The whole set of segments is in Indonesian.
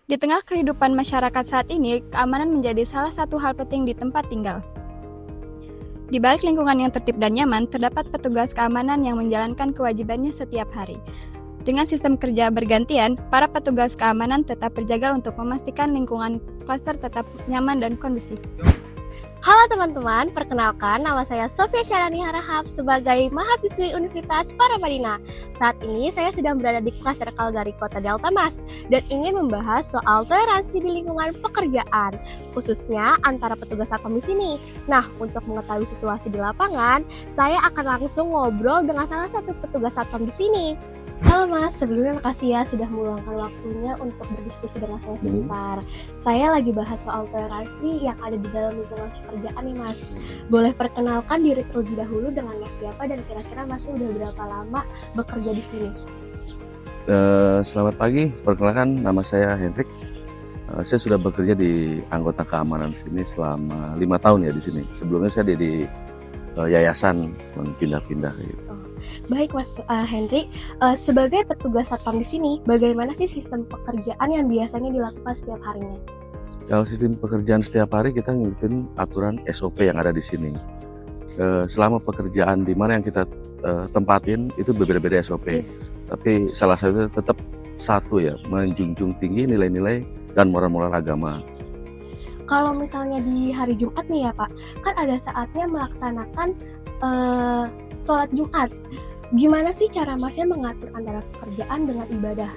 Di tengah kehidupan masyarakat saat ini, keamanan menjadi salah satu hal penting di tempat tinggal. Di balik lingkungan yang tertib dan nyaman, terdapat petugas keamanan yang menjalankan kewajibannya setiap hari. Dengan sistem kerja bergantian, para petugas keamanan tetap berjaga untuk memastikan lingkungan klaster tetap nyaman dan kondusif. Halo teman-teman, perkenalkan nama saya Sofia Syarani Harahap sebagai mahasiswi Universitas Paramadina. Saat ini saya sedang berada di klaster Kalgari Kota Delta Mas dan ingin membahas soal toleransi di lingkungan pekerjaan, khususnya antara petugas satpam di sini. Nah, untuk mengetahui situasi di lapangan, saya akan langsung ngobrol dengan salah satu petugas satpam di sini. Halo Mas, sebelumnya makasih ya sudah meluangkan waktunya untuk berdiskusi dengan saya sebentar. Saya lagi bahas soal toleransi yang ada di dalam lingkungan pekerjaan nih Mas. Boleh perkenalkan diri terlebih dahulu dengan Mas siapa dan kira-kira Masnya udah berapa lama bekerja di sini? Selamat pagi, perkenalkan nama saya Hendrik. Saya sudah bekerja di anggota keamanan sini selama 5 tahun ya di sini. Sebelumnya saya di yayasan, cuma pindah-pindah gitu. Baik Mas Hendrik, sebagai petugas satpam di sini, bagaimana sih sistem pekerjaan yang biasanya dilakukan setiap harinya? Kalau sistem pekerjaan setiap hari kita ngikutin aturan SOP yang ada di sini. Selama pekerjaan di mana yang kita tempatin itu berbeda-beda SOP. Tapi salah satunya tetap satu ya, menjunjung tinggi nilai-nilai dan moral-moral agama. Kalau misalnya di hari Jumat nih ya Pak, kan ada saatnya melaksanakan sholat Jumat. Gimana sih cara Masnya mengatur antara pekerjaan dengan ibadah?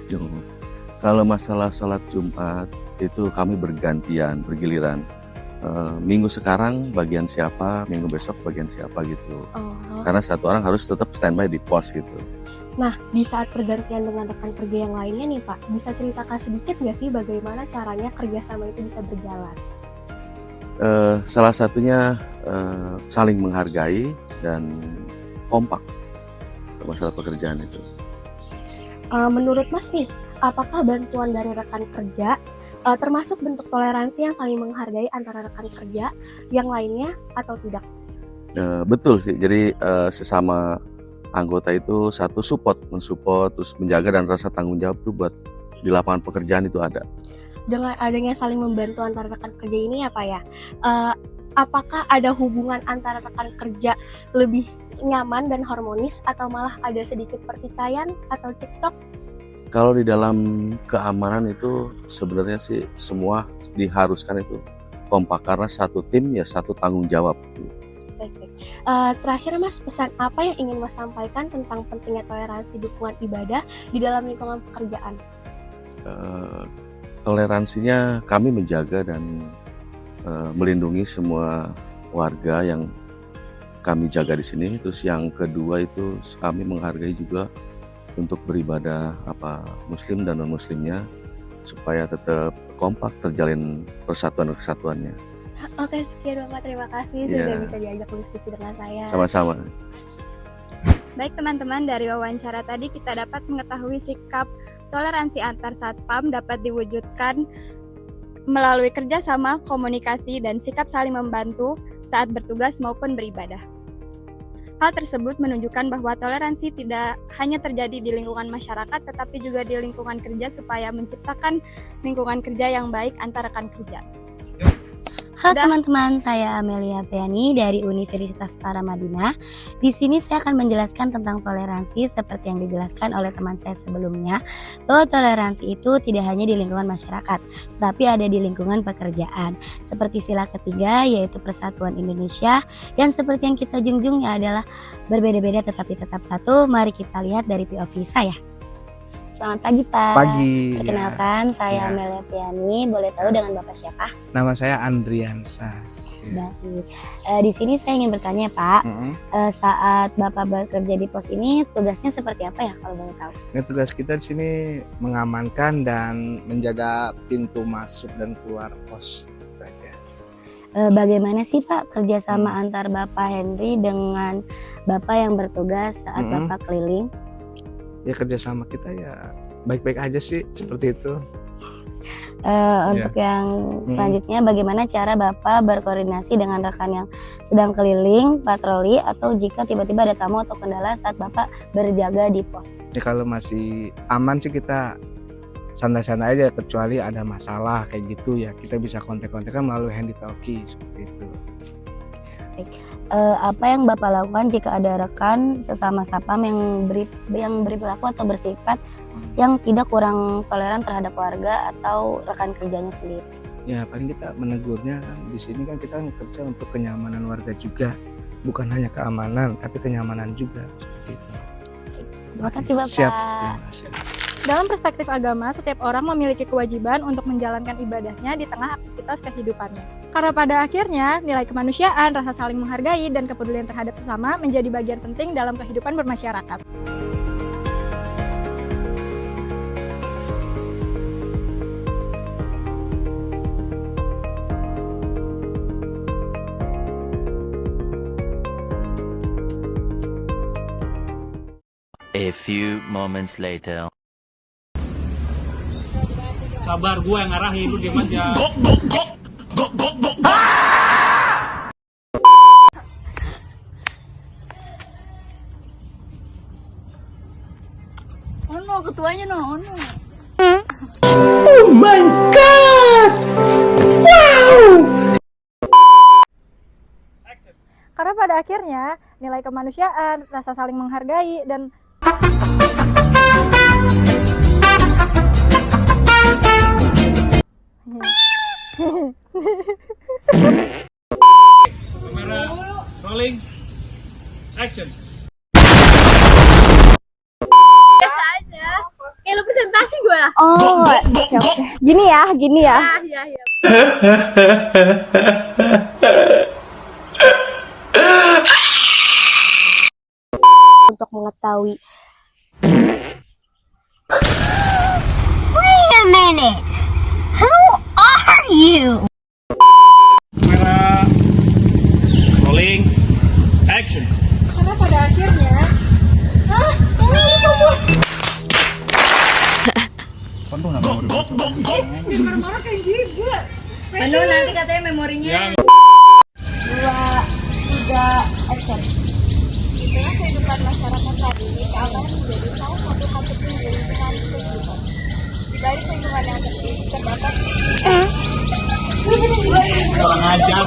Kalau masalah sholat Jumat itu kami bergantian, bergiliran. Minggu sekarang bagian siapa, minggu besok bagian siapa gitu. Karena satu orang harus tetap standby di pos gitu. Nah, di saat pergantian dengan rekan kerja yang lainnya nih Pak, bisa ceritakan sedikit nggak sih bagaimana caranya kerjasama itu bisa berjalan? Salah satunya saling menghargai dan kompak masalah pekerjaan itu. Menurut Mas nih, apakah bantuan dari rekan kerja termasuk bentuk toleransi yang saling menghargai antara rekan kerja yang lainnya atau tidak? Betul sih, jadi sesama anggota itu satu mensupport, terus menjaga dan rasa tanggung jawab tuh buat di lapangan pekerjaan itu ada. Dengan adanya saling membantu antara rekan kerja ini ya Pak ya, apakah ada hubungan antara rekan kerja lebih nyaman dan harmonis atau malah ada sedikit pertikaian atau cekcok? Kalau di dalam keamanan itu sebenarnya sih semua diharuskan itu kompak karena satu tim ya satu tanggung jawab. Baik. Terakhir Mas, pesan apa yang ingin Mas sampaikan tentang pentingnya toleransi dukungan ibadah di dalam lingkungan pekerjaan? Toleransinya kami menjaga dan melindungi semua warga yang kami jaga di sini. Terus yang kedua itu kami menghargai juga untuk beribadah muslim dan non muslimnya supaya tetap kompak terjalin persatuan dan kesatuannya. Oke, sekian Bapak, terima kasih sudah bisa diajak diskusi dengan saya. Sama-sama. Baik teman-teman, dari wawancara tadi kita dapat mengetahui sikap toleransi antar satpam dapat diwujudkan melalui kerjasama, komunikasi, dan sikap saling membantu saat bertugas maupun beribadah. Hal tersebut menunjukkan bahwa toleransi tidak hanya terjadi di lingkungan masyarakat, tetapi juga di lingkungan kerja supaya menciptakan lingkungan kerja yang baik antar rekan kerja. Halo teman-teman, saya Amelia Priani dari Universitas Paramadina. Di sini saya akan menjelaskan tentang toleransi seperti yang dijelaskan oleh teman saya sebelumnya, bahwa toleransi itu tidak hanya di lingkungan masyarakat, tapi ada di lingkungan pekerjaan. Seperti sila ketiga yaitu Persatuan Indonesia, dan seperti yang kita junjungnya adalah berbeda-beda tetapi tetap satu. Mari kita lihat dari POV saya. Selamat pagi Pak. Pagi. Perkenalkan, saya Amelia Priani. Boleh tahu dengan Bapak siapa? Nama saya Andriansa. Baik. Di sini saya ingin bertanya Pak, saat Bapak bekerja di pos ini tugasnya seperti apa ya kalau boleh tahu? Ini tugas kita di sini mengamankan dan menjaga pintu masuk dan keluar pos saja. Bagaimana sih Pak kerjasama antar Bapak Henry dengan Bapak yang bertugas saat Bapak keliling? Ya kerjasama kita ya baik-baik aja sih seperti itu. Untuk yang selanjutnya, bagaimana cara Bapak berkoordinasi dengan rekan yang sedang keliling, patroli, atau jika tiba-tiba ada tamu atau kendala saat Bapak berjaga di pos? Ya kalau masih aman sih kita santai-santai aja, kecuali ada masalah kayak gitu ya kita bisa kontak-kontakan melalui handy talkie seperti itu. Apa yang Bapak lakukan jika ada rekan sesama sapam yang berperilaku atau bersikap yang tidak kurang toleran terhadap warga atau rekan kerjanya sendiri? Ya paling kita menegurnya kan, di sini kan kita kerja untuk kenyamanan warga juga, bukan hanya keamanan tapi kenyamanan juga seperti itu. Terima kasih Bapak. Siap, terima kasih. Dalam perspektif agama, setiap orang memiliki kewajiban untuk menjalankan ibadahnya di tengah aktivitas kehidupannya. Karena pada akhirnya, nilai kemanusiaan, rasa saling menghargai, dan kepedulian terhadap sesama menjadi bagian penting dalam kehidupan bermasyarakat. A few moments later. Sabar, gua yang ngarahin, lu diam aja. Ono ketuanya no, ono. Karena pada akhirnya, nilai kemanusiaan, rasa saling menghargai, dan Kamera, rolling, action. Biasa aja. Kayak lu presentasi gue lah. Oh, oke. Gini ya. Iya. Untuk mengetahui Kamera, rolling, action. karena pada akhirnya, Manu nanti katanya memorinya. Yang 2, 3, action. Di tengah kehidupan masyarakat saat ini, keamanan menjadi salah satu hal penting di lingkungan kehidupan. Di balik lingkungan yang tertib, terdapat kurang ajar.